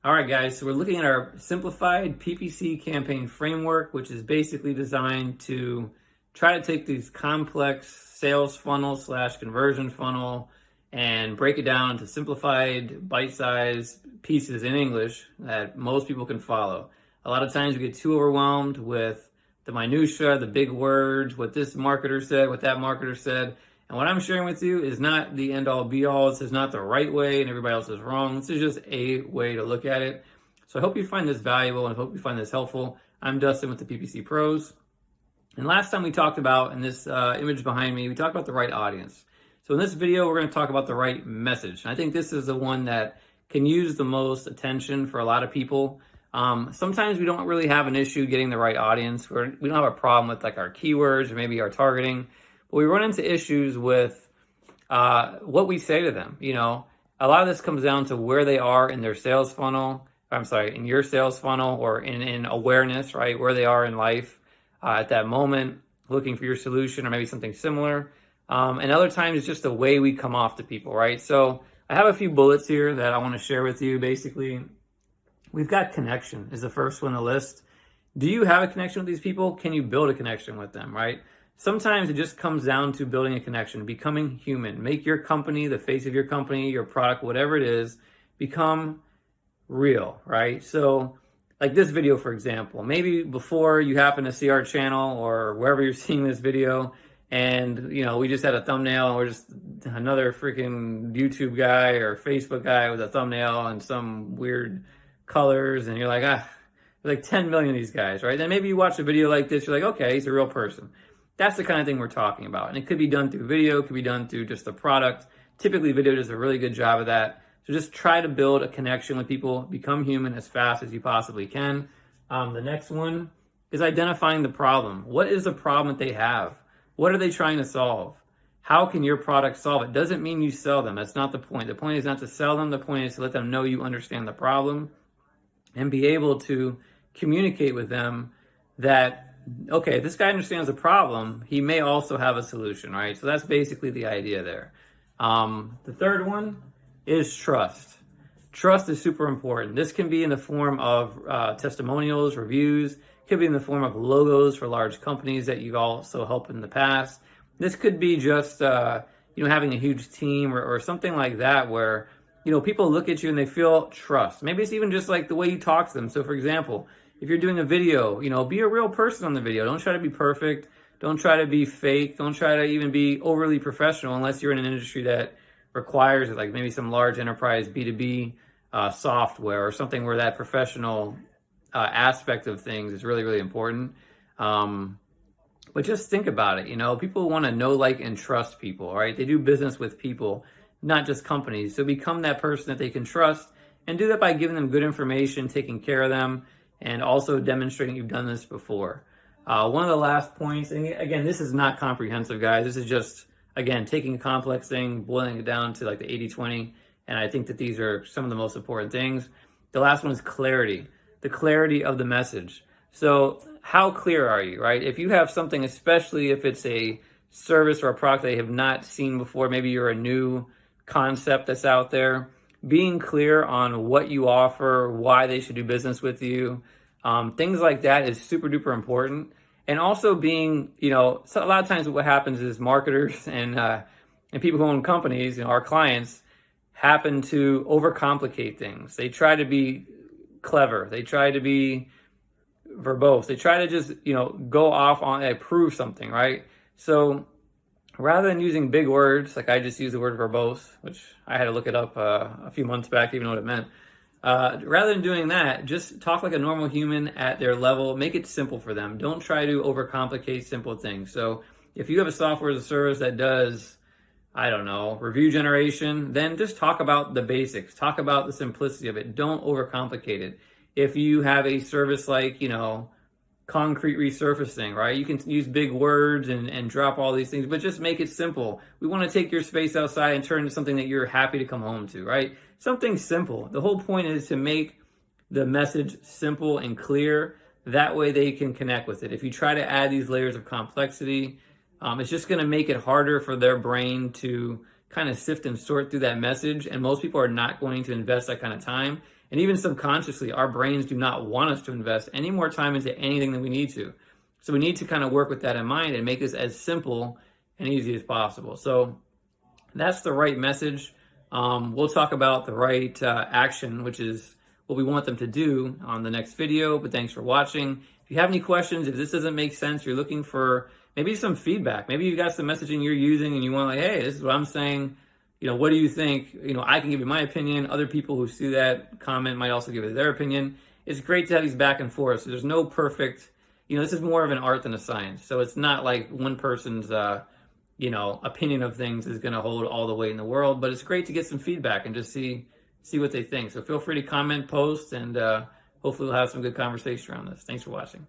All right, guys, so we're looking at our simplified PPC campaign framework, which is basically designed to try to take these complex sales funnel / conversion funnel and break it down into simplified bite-sized pieces in English that most people can follow. A lot of times we get too overwhelmed with the minutia, the big words, what this marketer said, what that marketer said. And what I'm sharing with you is not the end all be all. This is not the right way and everybody else is wrong. This is just a way to look at it. So I hope you find this valuable and I hope you find this helpful. I'm Dustin with the PPC Pros. And last time we talked about, in this image behind me, we talked about the right audience. So in this video, we're going to talk about the right message. And I think this is the one that can use the most attention for a lot of people. Sometimes we don't really have an issue getting the right audience. We don't have a problem with like our keywords or maybe our targeting. But we run into issues with what we say to them. You know, a lot of this comes down to where they are in their sales funnel. In your sales funnel or in awareness, right? Where they are in life at that moment, looking for your solution or maybe something similar. And other times it's just the way we come off to people, right? So I have a few bullets here that I want to share with you. Basically, we've got connection is the first one on the list. Do you have a connection with these people? Can you build a connection with them, right? Sometimes it just comes down to building a connection, becoming human. Make your company, the face of your company, your product, whatever it is, become real, right? So like this video, for example, maybe before you happen to see our channel or wherever you're seeing this video, and you know, we just had a thumbnail and we're just another freaking YouTube guy or Facebook guy with a thumbnail and some weird colors, and you're like, there's like 10 million of these guys, right? Then maybe you watch a video like this, you're like, okay, he's a real person. That's the kind of thing we're talking about. And it could be done through video, it could be done through just the product. Typically video does a really good job of that. So just try to build a connection with people, become human as fast as you possibly can. The next one is identifying the problem. What is the problem that they have? What are they trying to solve? How can your product solve it? Doesn't mean you sell them. That's not the point. The point is not to sell them. The point is to let them know you understand the problem and be able to communicate with them that, okay, if this guy understands the problem, he may also have a solution, right? So that's basically the idea there. The third one is trust. Trust is super important. This can be in the form of testimonials, reviews. It could be in the form of logos for large companies that you've also helped in the past. This could be just having a huge team or something like that where people look at you and they feel trust. Maybe it's even just like the way you talk to them. So for example, if you're doing a video, be a real person on the video. Don't try to be perfect. Don't try to be fake. Don't try to even be overly professional unless you're in an industry that requires it, like maybe some large enterprise B2B software or something where that professional aspect of things is really, really important. But just think about it. People want to know, like, and trust people, right? They do business with people, not just companies. So become that person that they can trust and do that by giving them good information, taking care of them, and also demonstrating you've done this before. One of the last points, and again, this is not comprehensive, guys. This is just, again, taking a complex thing, boiling it down to like the 80-20. And I think that these are some of the most important things. The last one is clarity, the clarity of the message. So how clear are you, right? If you have something, especially if it's a service or a product they have not seen before, maybe you're a new concept that's out there, being clear on what you offer, why they should do business with you, things like that is super duper important. And also being, so a lot of times what happens is marketers and people who own companies, our clients, happen to overcomplicate things. They try to be clever. They try to be verbose. They try to just, go off on prove something, right? So rather than using big words, like I just used the word verbose, which I had to look it up a few months back to even know what it meant. Rather than doing that, just talk like a normal human at their level. Make it simple for them. Don't try to overcomplicate simple things. So if you have a software as a service that does, review generation, then just talk about the basics. Talk about the simplicity of it. Don't overcomplicate it. If you have a service like, concrete resurfacing, right? You can use big words and drop all these things, but just make it simple. We want to take your space outside and turn it into something that you're happy to come home to, right? Something simple. The whole point is to make the message simple and clear. That way they can connect with it. If you try to add these layers of complexity, it's just going to make it harder for their brain to kind of sift and sort through that message, and most people are not going to invest that kind of time. And even subconsciously, our brains do not want us to invest any more time into anything than we need to. So we need to kind of work with that in mind and make this as simple and easy as possible. So that's the right message. We'll talk about the right action, which is what we want them to do on the next video. But thanks for watching. If you have any questions, if this doesn't make sense, you're looking for maybe some feedback. Maybe you got some messaging you're using and you want like, hey, this is what I'm saying. What do you think? I can give you my opinion. Other people who see that comment might also give it their opinion. It's great to have these back and forth. So there's no perfect, this is more of an art than a science. So it's not like one person's, opinion of things is going to hold all the weight in the world, but it's great to get some feedback and just see what they think. So feel free to comment, post, and hopefully we'll have some good conversation around this. Thanks for watching.